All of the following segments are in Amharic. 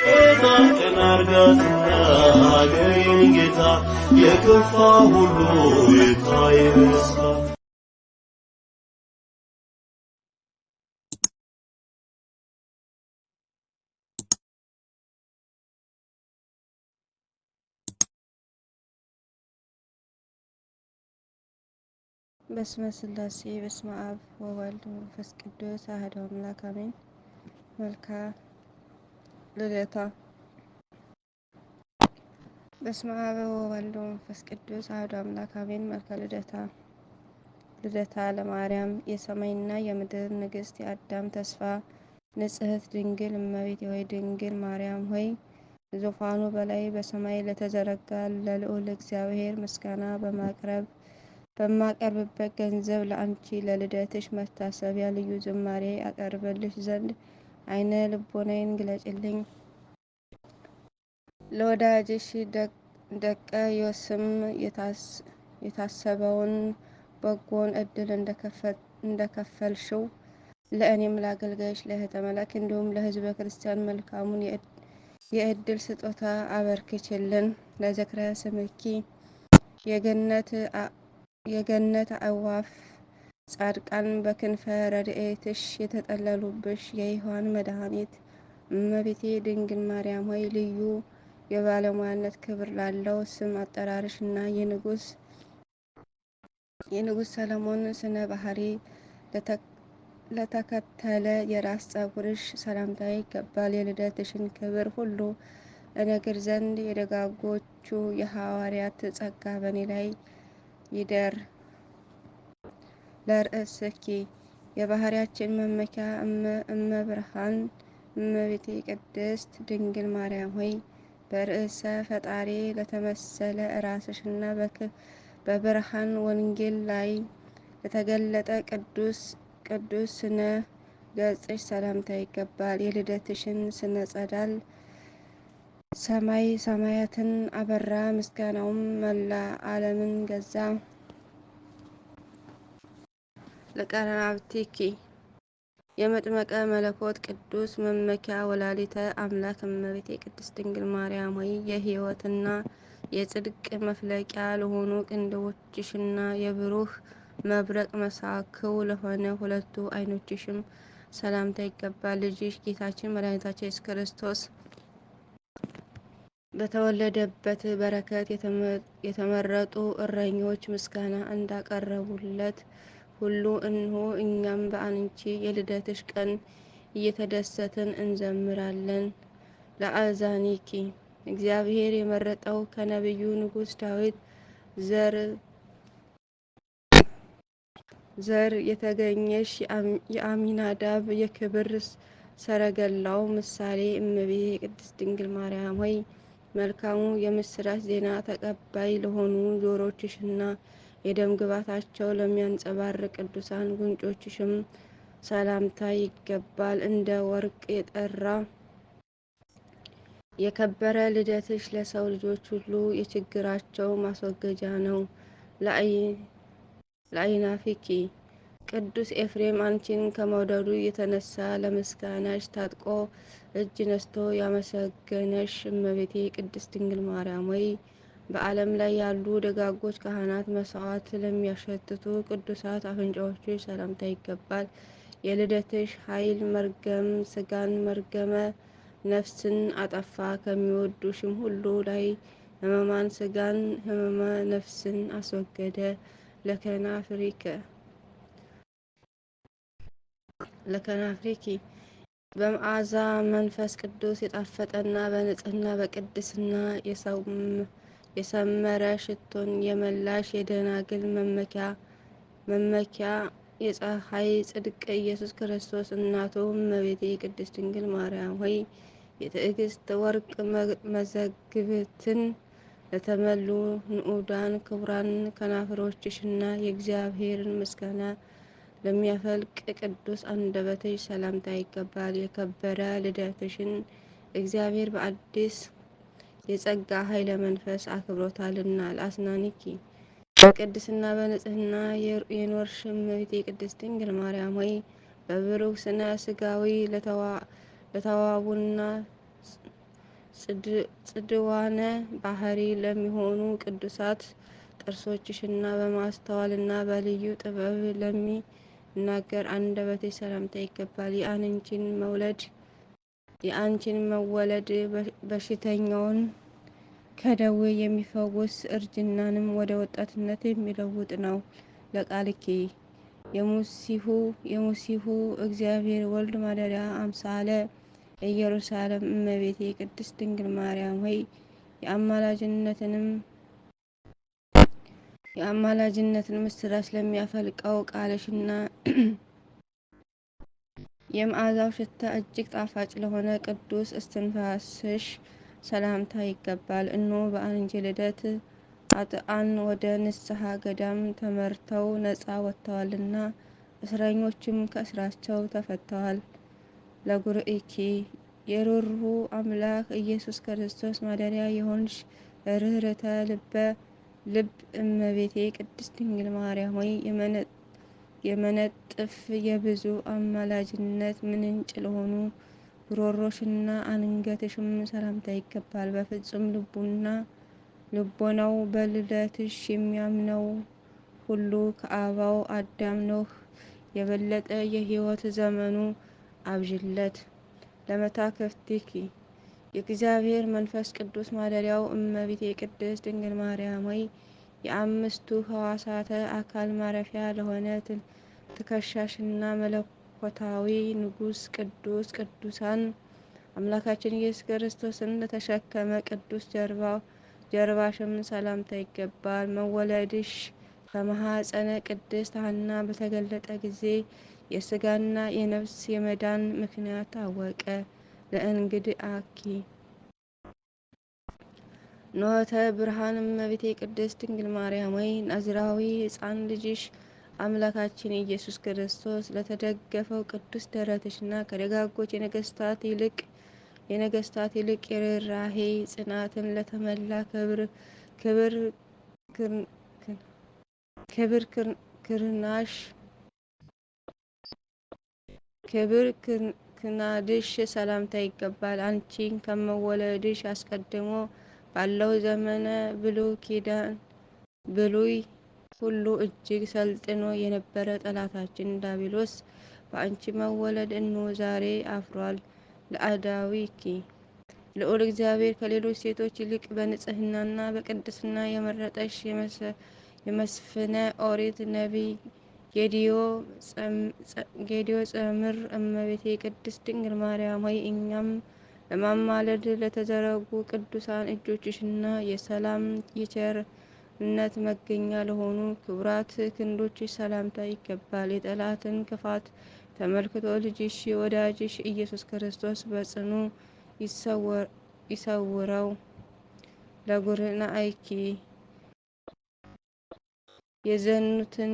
ቀን አርጋትና አገሬን ጌታ የከፋ ሁሉ ይታይ በሳ በስመ ስላሴ በስመ አብ ወወልድ ወመንፈስ ቅዱስ አሐዱ አምላክ አሜን። መልክአ ልደታ። በስመ አብ ወወልድ ወመንፈስ ቅዱስ አሐዱ አምላክ አሜን። መልክአ ልደታ። ልደታ ለማርያም የሰማይና የምድር ንግሥት የአዳም ተስፋ ንጽሕት ድንግል እመቤቴ ሆይ ድንግል ማርያም ሆይ ዙፋኑ በላይ በሰማይ ለተዘረጋ ለልዑል እግዚአብሔር ምስጋና በማቀርብበት ገንዘብ ለአንቺ ለልደትሽ መታሰቢያ ልዩ ዝማሬ አቀርብልሽ ዘንድ ዓይነ ልቦናዬን ግለጭልኝ። ለወዳጅሽ ደቀ ዮስም የታሰበውን በጎን ዕድል እንደከፈልሽው ለእኔም ለአገልጋይሽ ለእህተ መላክ እንዲሁም ለሕዝበ ክርስቲያን መልካሙን የዕድል ስጦታ አበርክችልን። ለዝክረ ስምኪ የገነት አዕዋፍ ጻድቃን በክንፈ ረድኤትሽ የተጠለሉብሽ የሕያዋን መድኃኒት እመቤቴ ድንግል ማርያም ሆይ ልዩ የባለሟልነት ክብር ላለው ስም አጠራርሽ እና የንጉሥ ሰሎሞን ስነ ባህሪ ለተከተለ የራስ ፀጉርሽ ሰላምታ ይገባል። የልደትሽን ክብር ሁሉ እነግር ዘንድ የደጋጎቹ የሐዋርያት ጸጋ በእኔ ላይ ይደር። ለርእስኪ የባህርያችን መመኪያ እመብርሃን እመቤቴ ቅድስት ድንግል ማርያም ሆይ በርዕሰ ፈጣሪ ለተመሰለ ራስሽና በብርሃን ወንጌል ላይ ለተገለጠ ቅዱስ ስነ ገጽሽ ሰላምታ ይገባል። የልደትሽን ስነ ጸዳል ሰማይ ሰማያትን አበራ፣ ምስጋናውም መላ ዓለምን ገዛ። ለቀናብርቲኪ የመጥመቀ መለኮት ቅዱስ መመኪያ ወላዲተ አምላክ እመቤቴ ቅድስት ድንግል ማርያም ሆይ የሕይወትና የጽድቅ መፍለቂያ ለሆኑ ቅንድቦችሽና የብሩህ መብረቅ መሳክው ለሆነ ሁለቱ ዓይኖችሽም ሰላምታ ይገባል። ልጅሽ ጌታችን መድኃኒታችን ኢየሱስ ክርስቶስ በተወለደበት በረከት የተመረጡ እረኞች ምስጋና እንዳቀረቡለት ሁሉ እንሆ እኛም በአንቺ የልደትሽ ቀን እየተደሰትን እንዘምራለን። ለአዛኒኪ እግዚአብሔር የመረጠው ከነቢዩ ንጉሥ ዳዊት ዘር የተገኘሽ የአሚናዳብ የክብር ሰረገላው ምሳሌ እመቤቴ የቅድስት ድንግል ማርያም ሆይ መልካሙ የምስራች ዜና ተቀባይ ለሆኑ ጆሮችሽና የደም ግባታቸው ለሚያንጸባርቅ ቅዱሳን ጉንጮችሽም ሰላምታ ይገባል። እንደ ወርቅ የጠራ የከበረ ልደትሽ ለሰው ልጆች ሁሉ የችግራቸው ማስወገጃ ነው። ለአይናፊኪ ቅዱስ ኤፍሬም አንቺን ከመውደዱ የተነሳ ለምስጋናሽ ታጥቆ እጅ ነስቶ ያመሰገነሽ እመቤቴ ቅድስት ድንግል ማርያም ሆይ በዓለም ላይ ያሉ ደጋጎች ካህናት መስዋዕት ለሚያሸትቱ ቅዱሳት አፍንጫዎችሽ ሰላምታ ይገባል። የልደትሽ ኃይል መርገም ስጋን መርገመ ነፍስን አጠፋ። ከሚወዱሽም ሁሉ ላይ ሕማማን ስጋን ሕማመ ነፍስን አስወገደ። ለከናፍሪኪ በመዓዛ መንፈስ ቅዱስ የጣፈጠና በንጽህና በቅድስና የሰመረ ሽቶን የመላሽ የደናግል መመኪያ የፀሐይ ጽድቅ ኢየሱስ ክርስቶስ እናቱ እመቤቴ ቅድስት ድንግል ማርያም ሆይ የትዕግስት ወርቅ መዘግብትን ለተመሉ ንዑዳን ክቡራን ከናፍሮችሽና የእግዚአብሔርን ምስጋና ለሚያፈልቅ ቅዱስ አንደበትሽ ሰላምታ ይገባል። የከበረ ልደትሽን እግዚአብሔር በአዲስ የጸጋ ኃይለ መንፈስ አክብሮታልና። ለአስናኒኪ በቅድስና በንጽህና የኖርሽ እመቤቴ ቅድስት ድንግል ማርያም ሆይ በብሩህ ስነ ስጋዊ ለተዋቡና ጽድዋነ ባህሪ ለሚሆኑ ቅዱሳት ጥርሶችሽና በማስተዋልና በልዩ ጥበብ ለሚናገር አንደበትሽ ሰላምታ ይገባል። የአንቺን መወለድ በሽተኛውን ከደዌ የሚፈውስ እርጅናንም ወደ ወጣትነት የሚለውጥ ነው። ለቃልኪ የሙሲሁ እግዚአብሔር ወልድ ማደሪያ አምሳለ ኢየሩሳሌም እመቤቴ ቅድስት ድንግል ማርያም ሆይ የአማላጅነትን ምስራች ለሚያፈልቀው ቃልሽና የመዓዛው ሽታ እጅግ ጣፋጭ ለሆነ ቅዱስ እስትንፋስሽ ሰላምታ ይገባል። እነሆ በአንቺ ልደት ኃጥአን ወደ ንስሐ ገዳም ተመርተው ነፃ ወጥተዋልና እስረኞችም ከእስራቸው ተፈተዋል። ለጉርኢኪ የሩሩ አምላክ ኢየሱስ ክርስቶስ ማደሪያ የሆንሽ ርኅርተ ልብ እመቤቴ ቅድስት ድንግል ማርያም ሆይ የመነጥፍ የብዙ አማላጅነት ምንጭ ለሆኑ ጉሮሮሽና አንገትሽም ሰላምታ ይገባል። በፍጹም ልቦናው በልደትሽ የሚያምነው ሁሉ ከአበው አዳም ኖህ የበለጠ የሕይወት ዘመኑ አብዥለት። ለመታክፍቲኪ የእግዚአብሔር መንፈስ ቅዱስ ማደሪያው እመቤቴ ቅድስት ድንግል ማርያም ሆይ የአምስቱ ሕዋሳተ አካል ማረፊያ ለሆነ ትከሻሽና መለኮታዊ ንጉሥ ቅዱስ ቅዱሳን አምላካችን ኢየሱስ ክርስቶስን ለተሸከመ ቅዱስ ጀርባሽም ሰላምታ ይገባል። መወለድሽ ከማኅፀነ ቅድስት ሐና በተገለጠ ጊዜ የሥጋና የነፍስ የመዳን ምክንያት ታወቀ። ለእንግድአኪ ኖኅተ ብርሃን እመቤቴ ቅድስት ድንግል ማርያም ሆይ ናዝራዊ ሕፃን ልጅሽ አምላካችን ኢየሱስ ክርስቶስ ለተደገፈው ቅዱስ ደረትሽና ከደጋጎች የነገሥታት ይልቅ የርኅራኄ ጽናትን ለተመላ ክብር ክናድሽ ሰላምታ ይገባል። አንቺን ከመወለድሽ አስቀድሞ ባለው ዘመነ ብሉይ ሁሉ እጅግ ሰልጥኖ የነበረ ጠላታችን ዲያብሎስ በአንቺ መወለድ እነሆ ዛሬ አፍሯል። ለአዳዊኪ ልዑል እግዚአብሔር ከሌሎች ሴቶች ይልቅ በንጽሕናና በቅድስና የመረጠሽ የመስፍነ ኦሪት ነቢይ ጌዲዮ ጸምር እመቤቴ ቅድስት ድንግል ማርያም ሆይ እኛም ለማማለድ ለተዘረጉ ቅዱሳን እጆችሽና የሰላም የቸርነት መገኛ ለሆኑ ክቡራት ክንዶችሽ ሰላምታ ይገባል። የጠላትን ክፋት ተመልክቶ ልጅሽ ወዳጅሽ ኢየሱስ ክርስቶስ በጽኑ ይሰውረው። ለጉርናእኪ ያዘኑትን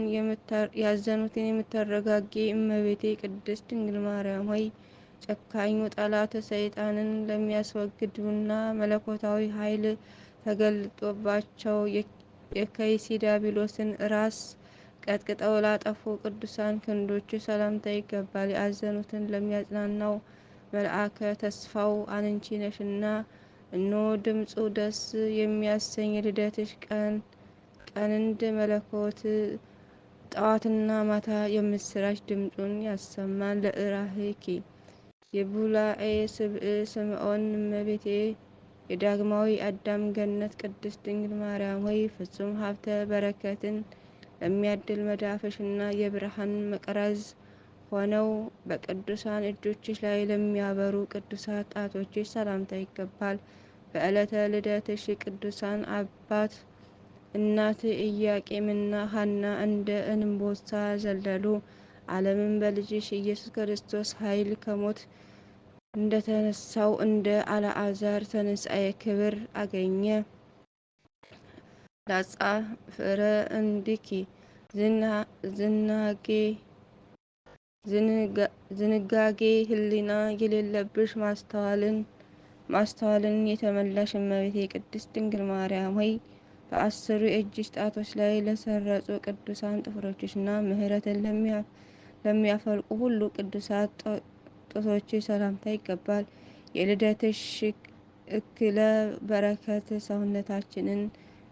የምታረጋጊ እመቤቴ ቅድስት ድንግል ማርያም ሆይ ጨካኙ ጠላት ሰይጣንን ለሚያስወግዱና መለኮታዊ ኃይል ተገልጦባቸው የከይሲ ዲያብሎስን ራስ ቀጥቅጠው ላጠፉ ቅዱሳን ክንዶች ሰላምታ ይገባል። ያዘኑትን ለሚያጽናናው መልአከ ተስፋው አንቺ ነሽና እነሆ ድምፁ ደስ የሚያሰኝ ልደትሽ ቀንደ መለኮት ጠዋትና ማታ የምስራች ድምፁን ያሰማል። ለእራህኪ የቡላኤ ስምዖን እመቤቴ የዳግማዊ አዳም ገነት ቅድስት ድንግል ማርያም ሆይ ፍጹም ሀብተ በረከትን ለሚያድል መዳፍሽና የብርሃን መቅረዝ ሆነው በቅዱሳን እጆችሽ ላይ ለሚያበሩ ቅዱሳት ጣቶችሽ ሰላምታ ይገባል። በዕለተ ልደትሽ ቅዱሳን አባት እናት ኢያቄምና ሐና እንደ እንቦሳ ዘለሉ። ዓለምን በልጅሽ ኢየሱስ ክርስቶስ ኃይል ከሞት እንደተነሳው እንደ አልዓዛር ትንሣኤ ክብር አገኘ። ላጻፍረ እንዲኪ ዝንጋጌ ህሊና የሌለብሽ ማስተዋልን የተመላሽ እመቤቴ ቅድስት ድንግል ማርያም ሆይ በአስሩ የእጅሽ ጣቶች ላይ ለሰረጹ ቅዱሳን ጥፍሮችሽና ምሕረትን ለሚያፈልቁ ሁሉ ቅዱሳት ጡቶችሽ ሰላምታ ይገባል። እክለ በረከት ሰውነታችንን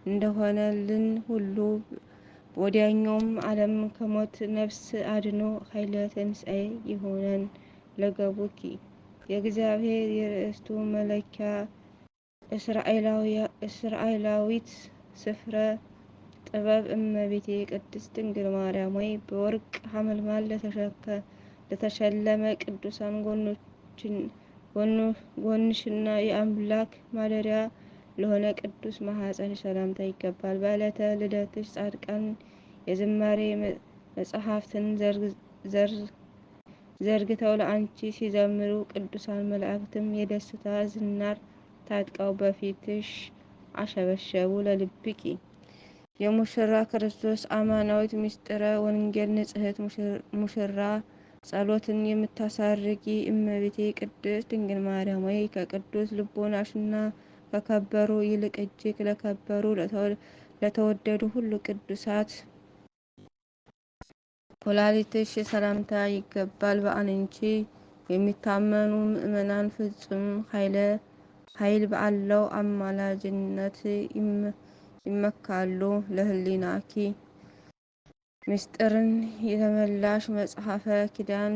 እንደሆነልን ሁሉ ወዲያኛውም ዓለም ከሞት ነፍስ አድኖ ኃይለ ትንሣኤ ይሆነን። ለገቡኪ የእግዚአብሔር የርእስቱ መለኪያ እስራኤላዊት ስፍረ ጥበብ እመቤቴ ቅድስት ድንግል ማርያም ሆይ በወርቅ ሐመልማል ለተሸለመ ቅዱሳን ጎንሽና የአምላክ ማደሪያ ለሆነ ቅዱስ ማኅፀንሽ ሰላምታ ይገባል። በዕለተ ልደትሽ ጻድቃን የዝማሬ መጽሐፍትን ዘርግተው ለአንቺ ሲዘምሩ፣ ቅዱሳን መላእክትም የደስታ ዝናር ታጥቀው በፊትሽ አሸበሸቡ። ለልብኪ የሙሽራ ክርስቶስ አማናዊት ምስጢረ ወንጌል ንጽሕት ሙሽራ ጸሎትን የምታሳርጊ እመቤቴ ቅድስት ድንግል ማርያም ሆይ ከቅዱስ ልቦናሽና ከከበሩ ይልቅ እጅግ ለከበሩ ለተወደዱ ሁሉ ቅዱሳት ኩላሊትሽ ሰላምታ ይገባል። በአንቺ የሚታመኑ ምእመናን ፍጹም ኃይል ባለው አማላጅነት ይመካሉ። ለህሊናኪ ምስጢርን የተመላሽ መጽሐፈ ኪዳን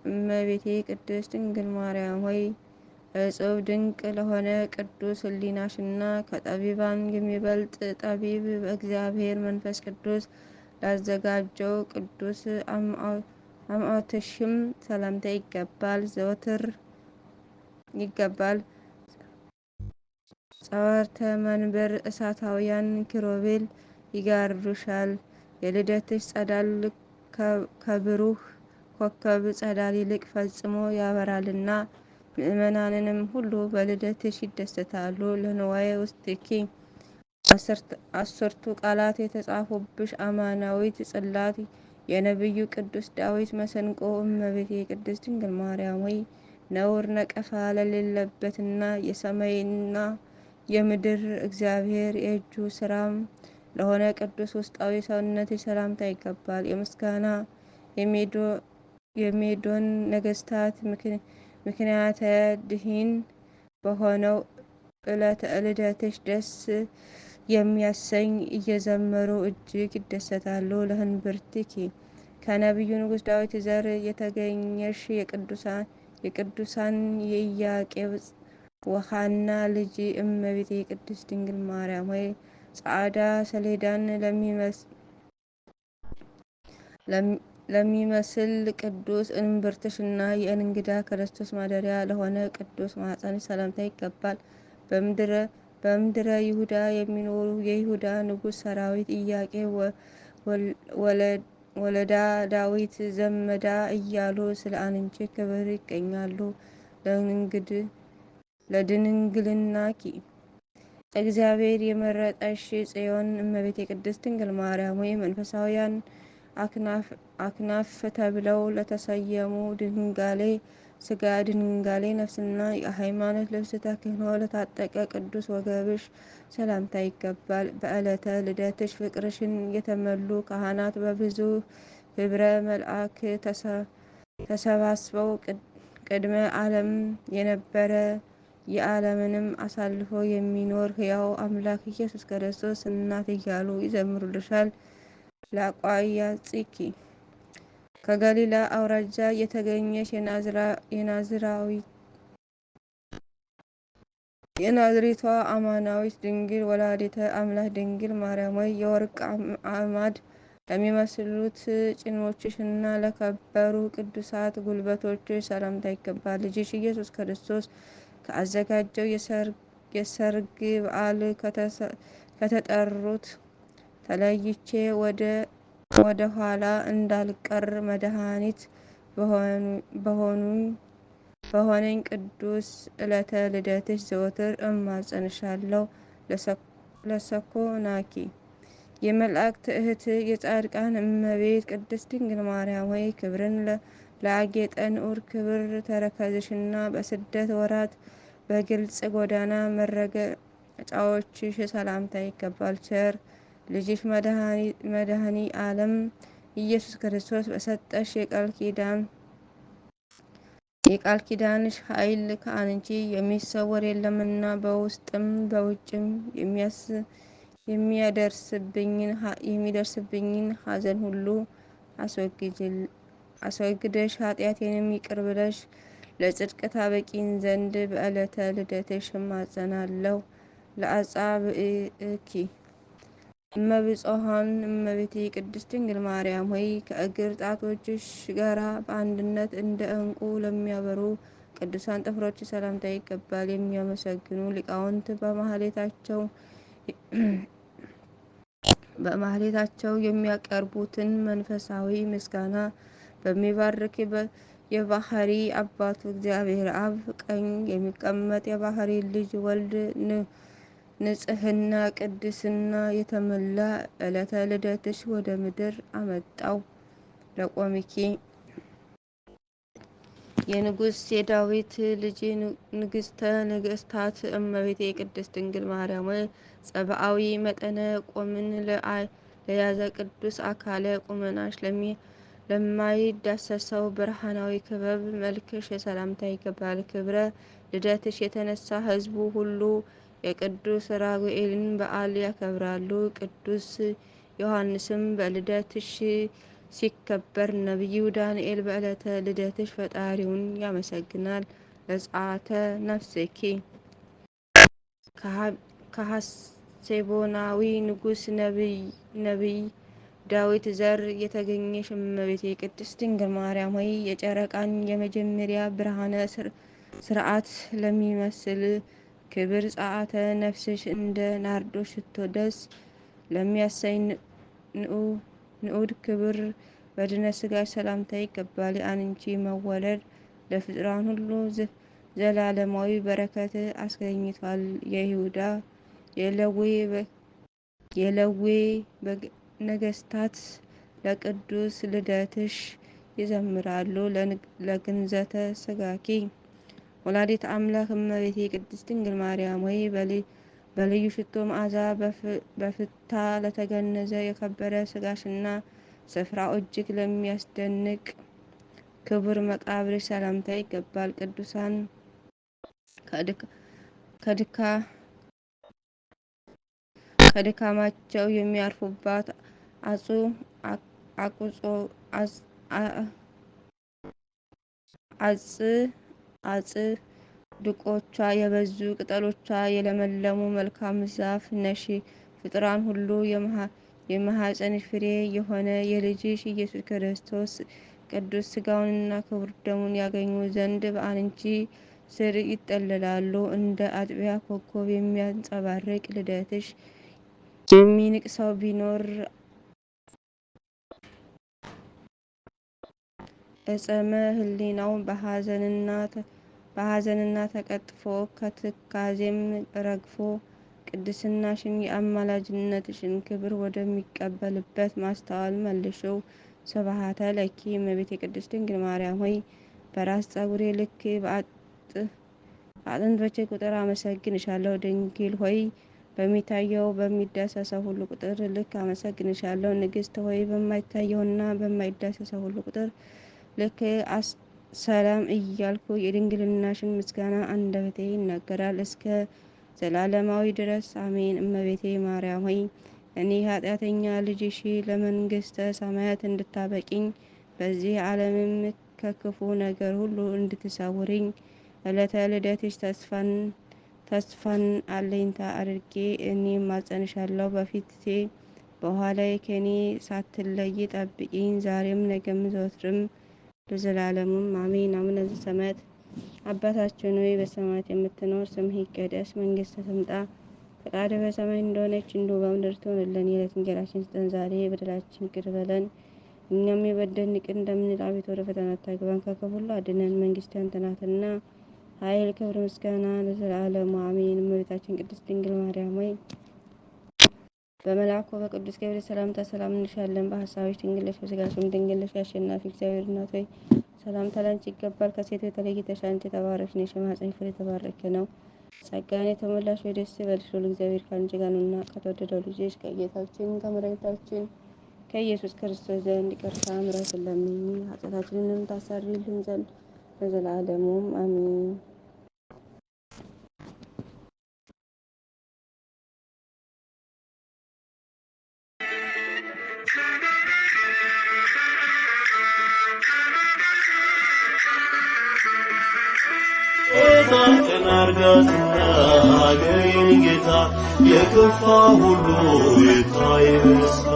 እመቤቴ ቅድስት ድንግል ማርያም ሆይ እጹብ ድንቅ ለሆነ ቅዱስ ህሊናሽና ከጠቢባን የሚበልጥ ጠቢብ በእግዚአብሔር መንፈስ ቅዱስ ላዘጋጀው ቅዱስ አምዖትሽም ሰላምታ ይገባል። ጸወርተ መንበር እሳታውያን ኪሩቤል ይጋርዱሻል። የልደትሽ ጸዳል ከብሩህ ኮከብ ጸዳል ይልቅ ፈጽሞ ያበራልና ምእመናንንም ሁሉ በልደትሽ ይደሰታሉ። ለንዋየ ውስጥኪ አስርቱ ቃላት የተጻፉብሽ አማናዊት ጽላት የነቢዩ ቅዱስ ዳዊት መሰንቆ እመቤቴ ቅድስት ድንግል ማርያም ሆይ ነውር ነቀፋ ለሌለበትና የሰማይና የምድር እግዚአብሔር የእጁ ሥራም ለሆነ ቅዱስ ውስጣዊ ሰውነትሽ ሰላምታ ይገባል። የምስጋና የሜዶን ነገሥታት ምክንያተ ድኂን በሆነው ዕለተ ልደትሽ ደስ የሚያሰኝ እየዘመሩ እጅግ ይደሰታሉ። ለህንብርትኪ ከነቢዩ ንጉሥ ዳዊት ዘር የተገኘሽ የቅዱሳን የኢያቄም ወሐና ልጅ እመቤቴ ቅድስት ድንግል ማርያም ሆይ ጸዓዳ ሰሌዳን ለሚመስል ቅዱስ እምብርትሽና የእንግዳ ክርስቶስ ማደሪያ ለሆነ ቅዱስ ማኅፀንሽ ሰላምታ ይገባል። በምድረ ይሁዳ የሚኖሩ የይሁዳ ንጉሥ ሰራዊት ኢያቄም ወለዳ ዳዊት ዘመዳ እያሉ ስለ አንቺ ክብር ይቀኛሉ። ለድንግልናኪ እግዚአብሔር የመረጠሽ ጽዮን እመቤቴ ቅድስት ድንግል ማርያም ሆይ መንፈሳውያን አክናፍ ተብለው ለተሰየሙ ድንጋሌ ሥጋ ድንጋሌ ነፍስና የሃይማኖት ልብስ ተክህኖ ለታጠቀ ቅዱስ ወገብሽ ሰላምታ ይገባል። በዕለተ ልደትሽ ፍቅርሽን የተመሉ ካህናት በብዙ ኅብረ መልአክ ተሰባስበው ቅድመ ዓለም የነበረ የዓለምንም አሳልፎ የሚኖር ሕያው አምላክ ኢየሱስ ክርስቶስ እናት እያሉ ይዘምሩልሻል። ለአቋያጽኪ ከገሊላ አውራጃ የተገኘሽ የናዝሬቷ አማናዊት ድንግል ወላዲተ አምላክ ድንግል ማርያም ሆይ የወርቅ አዕማድ ለሚመስሉት ጭኖችሽና ለከበሩ ቅዱሳት ጉልበቶችሽ ሰላምታ ይገባል። ልጅሽ ኢየሱስ ክርስቶስ ከአዘጋጀው የሰርግ በዓል ከተጠሩት ተለይቼ ወደ ኋላ እንዳልቀር መድኃኒት በሆነኝ ቅዱስ ዕለተ ልደትሽ ዘወትር እማጸንሻለሁ። ለሰኮናኪ የመላእክት እህት የጻድቃን እመቤት ቅድስት ድንግል ማርያም ሆይ ክብርን ለአጌጠ ንዑር ክብር ተረከዝሽና በስደት ወራት በግልጽ ጎዳና መረገጫዎችሽ ሰላምታ ይገባል። ቸር ልጅሽ መድኃኔ ዓለም ኢየሱስ ክርስቶስ በሰጠሽ የቃል ኪዳንሽ ኃይል ከአንቺ የሚሰወር የለምና በውስጥም በውጭም የሚደርስብኝን ሐዘን ሁሉ አስወግደሽ ኃጢአቴንም ይቅር ብለሽ ለጽድቅ ታበቂኝ ዘንድ በዕለተ ልደትሽ እማጸናለሁ። ለአጻብዕኪ እመብፁዓን እመቤቴ ቅድስት ድንግል ማርያም ሆይ ከእግር ጣቶችሽ ጋራ በአንድነት እንደ ዕንቁ ለሚያበሩ ቅዱሳን ጥፍሮች ሰላምታ ይገባል። የሚያመሰግኑ ሊቃውንት በማህሌታቸው የሚያቀርቡትን መንፈሳዊ ምስጋና በሚባርክ የባህሪ አባቱ እግዚአብሔር አብ ቀኝ የሚቀመጥ የባህሪ ልጅ ወልድ ንጽሕና ቅድስና የተመላ ዕለተ ልደትሽ ወደ ምድር አመጣው። ለቆሚኪ የንጉሥ የዳዊት ልጅ ንግሥተ ነገሥታት እመቤቴ ቅድስት ድንግል ማርያም ጸባአዊ መጠነ ቆምን ለያዘ ቅዱስ አካለ ቁመናሽ ለማይዳሰሰው ብርሃናዊ ክበብ መልክሽ ሰላምታ ይገባል። ክብረ ልደትሽ የተነሳ ሕዝቡ ሁሉ የቅዱስ ራጉኤልን በዓል ያከብራሉ። ቅዱስ ዮሐንስም በልደትሽ ሲከበር ነቢዩ ዳንኤል በዕለተ ልደትሽ ፈጣሪውን ያመሰግናል። ለጸአተ ነፍስኪ ከሐሴቦናዊ ንጉሥ ነቢይ ዳዊት ዘር የተገኘሽ እመቤቴ ቅድስት ድንግል ማርያም ሆይ የጨረቃን የመጀመሪያ ብርሃነ ሥርዓት ለሚመስል ክብር ጸአተ ነፍስሽ እንደ ናርዶስ ሽቶ ደስ ለሚያሰኝ ንዑድ ክብር በድነ ሥጋሽ ሰላምታ ይገባል። የአንቺ መወለድ ለፍጡራን ሁሉ ዘላለማዊ በረከት አስገኝቷል። የይሁዳ የለዌ ነገሥታት ለቅዱስ ልደትሽ ይዘምራሉ። ለግንዘተ ሥጋኪ ወላዲተ አምላክ እመቤቴ ቅድስት ድንግል ማርያም ሆይ በልዩ ሽቶ መዓዛ በፍታ ለተገነዘ የከበረ ሥጋሽና ስፍራው እጅግ ለሚያስደንቅ ክቡር መቃብርሽ ሰላምታ ይገባል። ቅዱሳን ከድካማቸው የሚያርፉባት አጽድቆቿ የበዙ ቅጠሎቿ የለመለሙ መልካም ዛፍ ነሽ። ፍጡራን ሁሉ የማኅፀንሽ ፍሬ የሆነ የልጅሽ ኢየሱስ ክርስቶስ ቅዱስ ሥጋውንና ክቡር ደሙን ያገኙ ዘንድ በአንቺ ስር ይጠለላሉ። እንደ አጥቢያ ኮከብ የሚያንጸባርቅ ልደትሽ የሚንቅ ሰው ቢኖር እጸመ ህሊናው በሐዘንና ተቀጥፎ ከትካዜም ረግፎ ቅድስናሽን የአማላጅነትሽን ክብር ወደሚቀበልበት ማስተዋል መልሽው። ስብሐተ ለኪ እመቤቴ ቅድስት ድንግል ማርያም ሆይ በራስ ጸጉሬ ልክ በአጥንቶቼ ቁጥር አመሰግንሻለሁ። ድንግል ሆይ በሚታየው በሚዳሰሰው ሁሉ ቁጥር ልክ አመሰግንሻለሁ። ንግሥት ሆይ በማይታየውና በማይዳሰሰው ሁሉ ቁጥር ልክ ሰላም እያልኩ የድንግልናሽን ምስጋና አንደበቴ ይናገራል እስከ ዘላለማዊ ድረስ አሜን። እመቤቴ ማርያም ሆይ እኔ ኃጢአተኛ ልጅሽ ለመንግሥተ ሰማያት እንድታበቂኝ በዚህ ዓለምም ከክፉ ነገር ሁሉ እንድትሰውርኝ ዕለተ ልደትሽ ተስፋን አለኝታ አድርጌ እኔ እማጸንሻለሁ። በፊቴ በኋላዬ ከኔ ሳትለይ ጠብቂኝ ዛሬም ነገም ዘወትርም ለዘላለሙም አሜን። አቡነ ዘበሰማያት አባታችን ሆይ በሰማያት የምትኖር ስምህ ይቀደስ፣ መንግሥትህ ትምጣ፣ ፈቃድህ በሰማይ እንደሆነች እንዲሁ በምድር ትሁንልን። የዕለት እንጀራችንን ስጠን ዛሬ፣ በደላችንን ይቅር በለን እኛም የበደሉንን ይቅር እንደምንል፣ አቤቱ ወደ ፈተና አታግባን ከክፉ ሁሉ አድነን። መንግሥት ያንተ ናትና ኃይል፣ ክብር፣ ምስጋና ለዘላለሙ አሜን። እመቤታችን ቅድስት ድንግል ማርያም ሆይ በመልአኩ በቅዱስ ገብርኤል ሰላምታ ሰላም እንልሻለን። በሐሳብሽ ድንግል ነሽ፣ በሥጋሽም ድንግል ነሽ። የአሸናፊ እግዚአብሔር እናት ሆይ ሰላምታ ላንቺ ይገባል። ከሴቶች ተለይተሽ አንቺ የተባረክሽ ነሽ፣ የማኅፀንሽ ፍሬ የተባረከ ነው። ጸጋን የተሞላሽ ሆይ ደስ ይበልሽ፣ ልዑል እግዚአብሔር ከአንቺ ጋር ነውና ከተወደደው ልጅሽ ከጌታችን ከመድኃኒታችን ከኢየሱስ ክርስቶስ ዘንድ ይቅርታ ምሕረትን ለምኝ ኃጢአታችንንም ታሳርይልን ዘንድ ለዘላለሙም አሜን። ቀን አርጋትና አገሬን ጌታ የከፋ ሁሉ ይታይ በደስታ